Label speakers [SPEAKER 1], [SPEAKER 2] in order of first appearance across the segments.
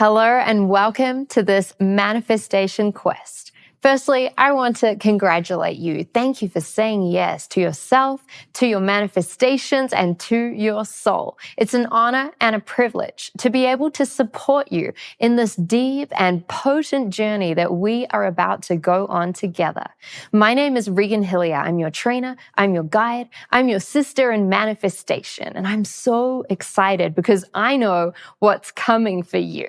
[SPEAKER 1] Hello and welcome to this manifestation quest. Firstly, I want to congratulate you. Thank you for saying yes to yourself, to your manifestations, and to your soul. It's an honor and a privilege to be able to support you in this deep and potent journey that we are about to go on together. My name is Regan Hillyer. I'm your trainer, I'm your guide, I'm your sister in manifestation, and I'm so excited because I know what's coming for you.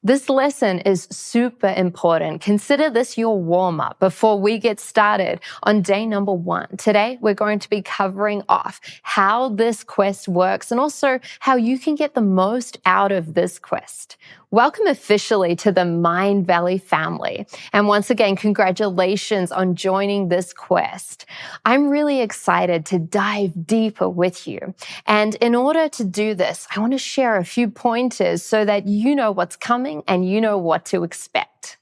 [SPEAKER 1] This lesson is super important. Consider this your warm-up before we get started on day number 1. Today, we're going to be covering off how this quest works and also how you can get the most out of this quest. Welcome officially to the Mindvalley family. And once again, congratulations on joining this quest. I'm really excited to dive deeper with you. And in order to do this, I want to share a few pointers so that you know what's coming and you know what to expect.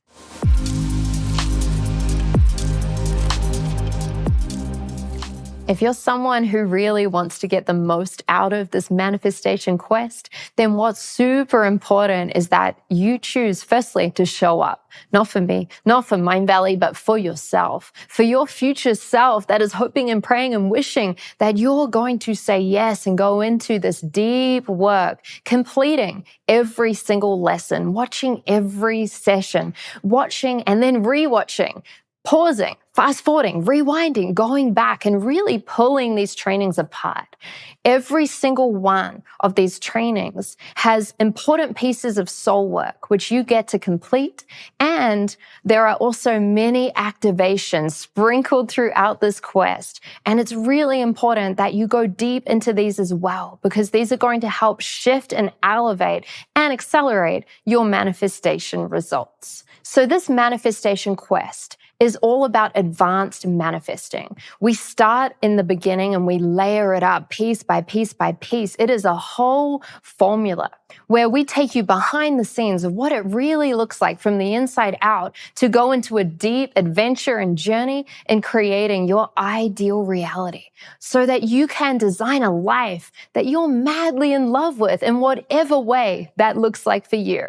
[SPEAKER 1] If you're someone who really wants to get the most out of this manifestation quest, then what's super important is that you choose, firstly, to show up. Not for me, not for Mindvalley, but for yourself, for your future self that is hoping and praying and wishing that you're going to say yes and go into this deep work, completing every single lesson, watching every session, watching and then rewatching, pausing, fast-forwarding, rewinding, going back and really pulling these trainings apart. Every single one of these trainings has important pieces of soul work, which you get to complete. And there are also many activations sprinkled throughout this quest. And it's really important that you go deep into these as well, because these are going to help shift and elevate and accelerate your manifestation results. So this manifestation quest is all about advanced manifesting. We start in the beginning and we layer it up piece by piece by piece. It is a whole formula where we take you behind the scenes of what it really looks like from the inside out to go into a deep adventure and journey in creating your ideal reality so that you can design a life that you're madly in love with in whatever way that looks like for you.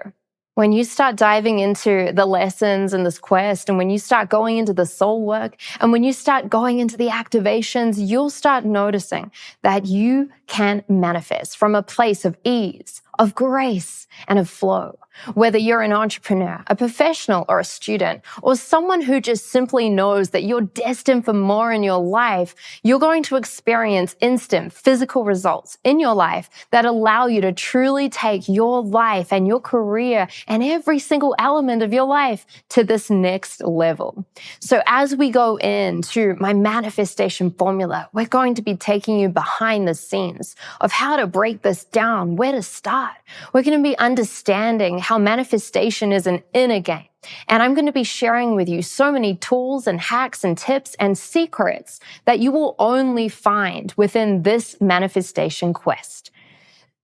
[SPEAKER 1] When you start diving into the lessons and this quest, and when you start going into the soul work, and when you start going into the activations, you'll start noticing that you can manifest from a place of ease, of grace, and of flow. Whether you're an entrepreneur, a professional, or a student, or someone who just simply knows that you're destined for more in your life, you're going to experience instant physical results in your life that allow you to truly take your life and your career and every single element of your life to this next level. So as we go into my manifestation formula, we're going to be taking you behind the scenes of how to break this down, where to start. We're going to be understanding how manifestation is an inner game. And I'm going to be sharing with you so many tools and hacks and tips and secrets that you will only find within this manifestation quest.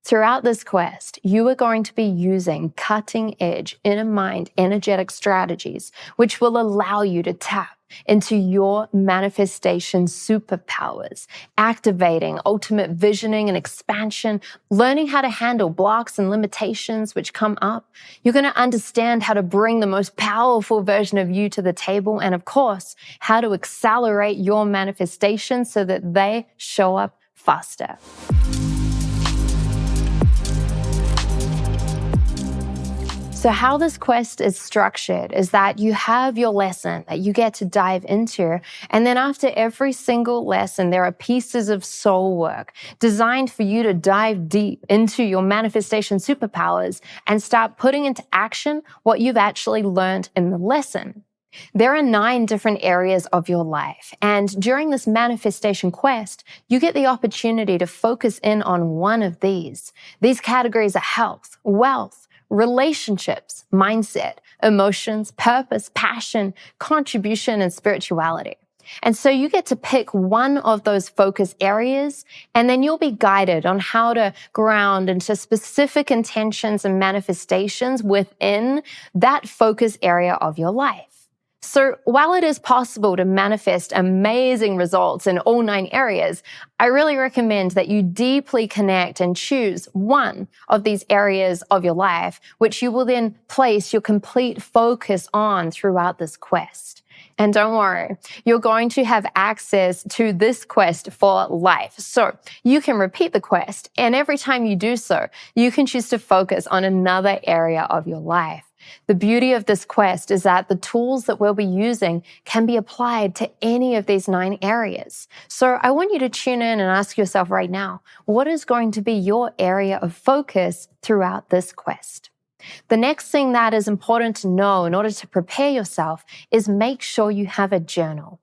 [SPEAKER 1] Throughout this quest, you are going to be using cutting-edge inner mind energetic strategies, which will allow you to tap into your manifestation superpowers, activating ultimate visioning and expansion, learning how to handle blocks and limitations which come up. You're going to understand how to bring the most powerful version of you to the table, and of course, how to accelerate your manifestations so that they show up faster. So how this quest is structured is that you have your lesson that you get to dive into, and then after every single lesson, there are pieces of soul work designed for you to dive deep into your manifestation superpowers and start putting into action what you've actually learned in the lesson. There are 9 different areas of your life, and during this manifestation quest, you get the opportunity to focus in on one of these. These categories are health, wealth, relationships, mindset, emotions, purpose, passion, contribution, and spirituality. And so you get to pick one of those focus areas, and then you'll be guided on how to ground into specific intentions and manifestations within that focus area of your life. So while it is possible to manifest amazing results in all 9 areas, I really recommend that you deeply connect and choose one of these areas of your life, which you will then place your complete focus on throughout this quest. And don't worry, you're going to have access to this quest for life. So you can repeat the quest, and every time you do so, you can choose to focus on another area of your life. The beauty of this quest is that the tools that we'll be using can be applied to any of these 9 areas. So I want you to tune in and ask yourself right now, what is going to be your area of focus throughout this quest? The next thing that is important to know in order to prepare yourself is make sure you have a journal.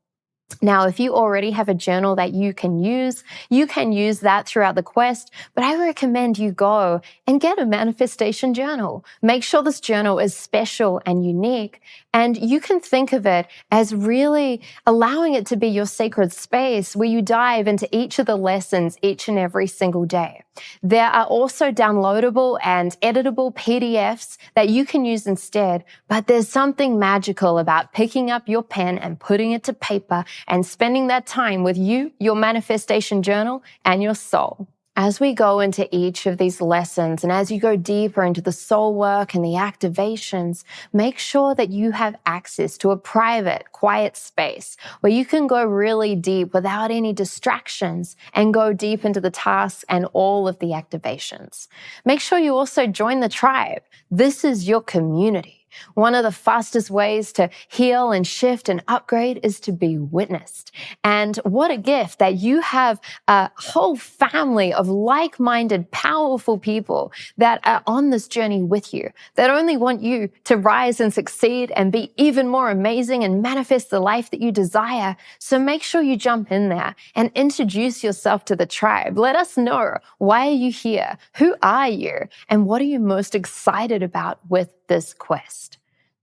[SPEAKER 1] Now, if you already have a journal that you can use that throughout the quest, but I recommend you go and get a manifestation journal. Make sure this journal is special and unique, and you can think of it as really allowing it to be your sacred space where you dive into each of the lessons each and every single day. There are also downloadable and editable PDFs that you can use instead, but there's something magical about picking up your pen and putting it to paper and spending that time with you, your manifestation journal, and your soul. As we go into each of these lessons and as you go deeper into the soul work and the activations, make sure that you have access to a private, quiet space where you can go really deep without any distractions and go deep into the tasks and all of the activations. Make sure you also join the tribe. This is your community. One of the fastest ways to heal and shift and upgrade is to be witnessed. And what a gift that you have a whole family of like-minded, powerful people that are on this journey with you, that only want you to rise and succeed and be even more amazing and manifest the life that you desire. So make sure you jump in there and introduce yourself to the tribe. Let us know, why are you here? Who are you? And what are you most excited about with this quest?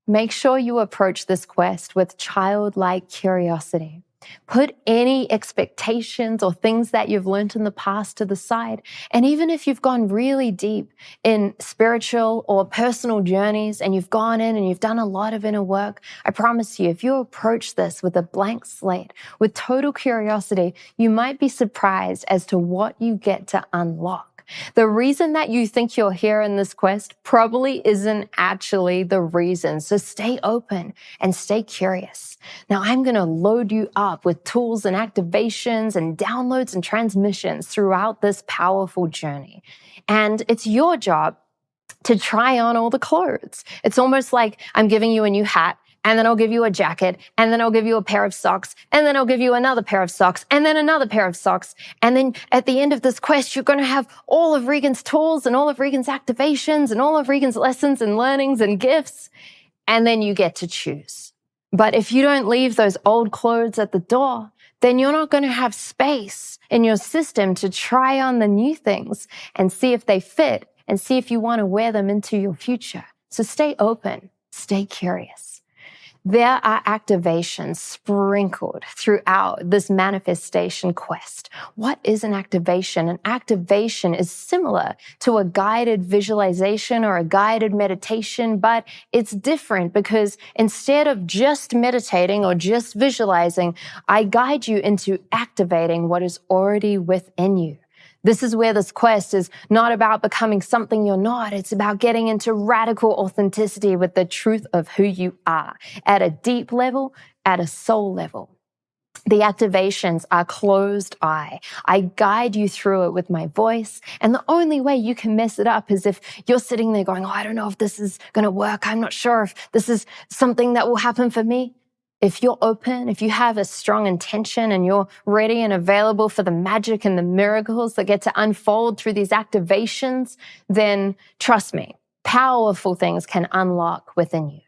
[SPEAKER 1] Make sure you approach this quest with childlike curiosity. Put any expectations or things that you've learned in the past to the side. And even if you've gone really deep in spiritual or personal journeys and you've gone in and you've done a lot of inner work, I promise you, if you approach this with a blank slate, with total curiosity, you might be surprised as to what you get to unlock. The reason that you think you're here in this quest probably isn't actually the reason. So stay open and stay curious. Now, I'm going to load you up with tools and activations and downloads and transmissions throughout this powerful journey. And it's your job to try on all the clothes. It's almost like I'm giving you a new hat, and then I'll give you a jacket, and then I'll give you a pair of socks, and then I'll give you another pair of socks, and then another pair of socks. And then at the end of this quest, you're going to have all of Regan's tools and all of Regan's activations and all of Regan's lessons and learnings and gifts. And then you get to choose. But if you don't leave those old clothes at the door, then you're not going to have space in your system to try on the new things and see if they fit and see if you want to wear them into your future. So stay open, stay curious. There are activations sprinkled throughout this manifestation quest. What is an activation? An activation is similar to a guided visualization or a guided meditation, but it's different because instead of just meditating or just visualizing, I guide you into activating what is already within you. This is where this quest is not about becoming something you're not. It's about getting into radical authenticity with the truth of who you are at a deep level, at a soul level. The activations are closed eye. I guide you through it with my voice. And the only way you can mess it up is if you're sitting there going, I don't know if this is going to work. I'm not sure if this is something that will happen for me. If you're open, if you have a strong intention and you're ready and available for the magic and the miracles that get to unfold through these activations, then trust me, powerful things can unlock within you.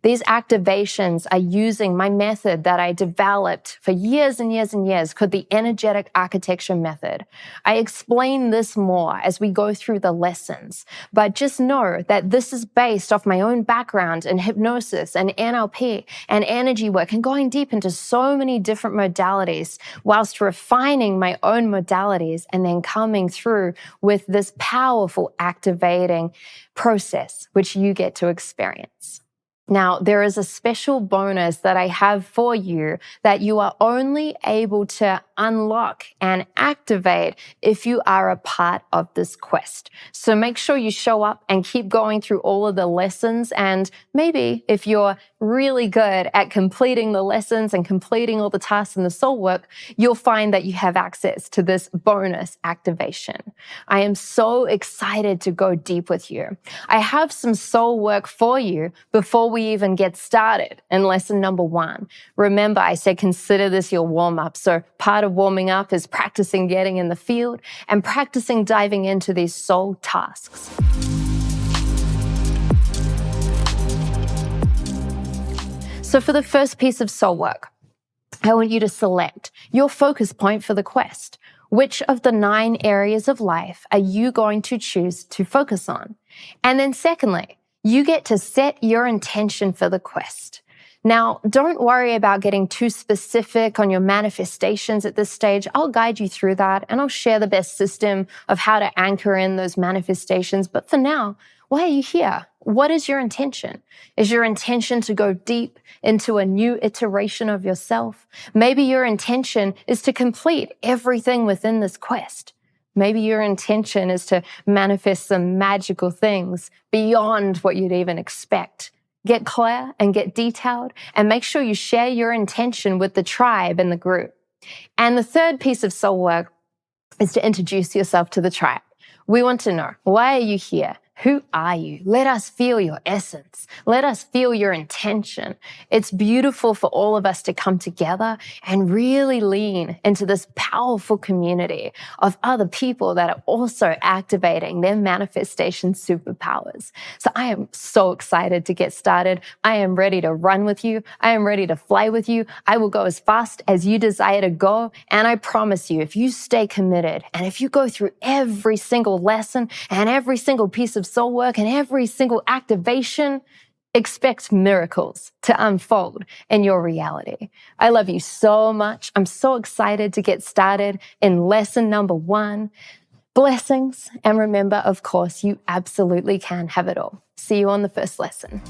[SPEAKER 1] These activations are using my method that I developed for years and years and years called the energetic architecture method. I explain this more as we go through the lessons, but just know that this is based off my own background in hypnosis and NLP and energy work and going deep into so many different modalities whilst refining my own modalities and then coming through with this powerful activating process which you get to experience. Now, there is a special bonus that I have for you that you are only able to unlock and activate if you are a part of this quest. So make sure you show up and keep going through all of the lessons. And maybe if you're really good at completing the lessons and completing all the tasks and the soul work, you'll find that you have access to this bonus activation. I am so excited to go deep with you. I have some soul work for you before we even get started in lesson number 1. Remember, I said consider this your warm-up. So part of warming up is practicing getting in the field and practicing diving into these soul tasks. So for the first piece of soul work, I want you to select your focus point for the quest. Which of the 9 areas of life are you going to choose to focus on? And then secondly, you get to set your intention for the quest. Now, don't worry about getting too specific on your manifestations at this stage. I'll guide you through that, and I'll share the best system of how to anchor in those manifestations. But for now, why are you here? What is your intention? Is your intention to go deep into a new iteration of yourself? Maybe your intention is to complete everything within this quest. Maybe your intention is to manifest some magical things beyond what you'd even expect. Get clear and get detailed, and make sure you share your intention with the tribe and the group. And the third piece of soul work is to introduce yourself to the tribe. We want to know, why are you here? Who are you? Let us feel your essence. Let us feel your intention. It's beautiful for all of us to come together and really lean into this powerful community of other people that are also activating their manifestation superpowers. So I am so excited to get started. I am ready to run with you. I am ready to fly with you. I will go as fast as you desire to go. And I promise you, if you stay committed and if you go through every single lesson and every single piece of soul work and every single activation, expect miracles to unfold in your reality. I love you so much. I'm so excited to get started in lesson number 1. Blessings. And remember, of course, you absolutely can have it all. See you on the first lesson.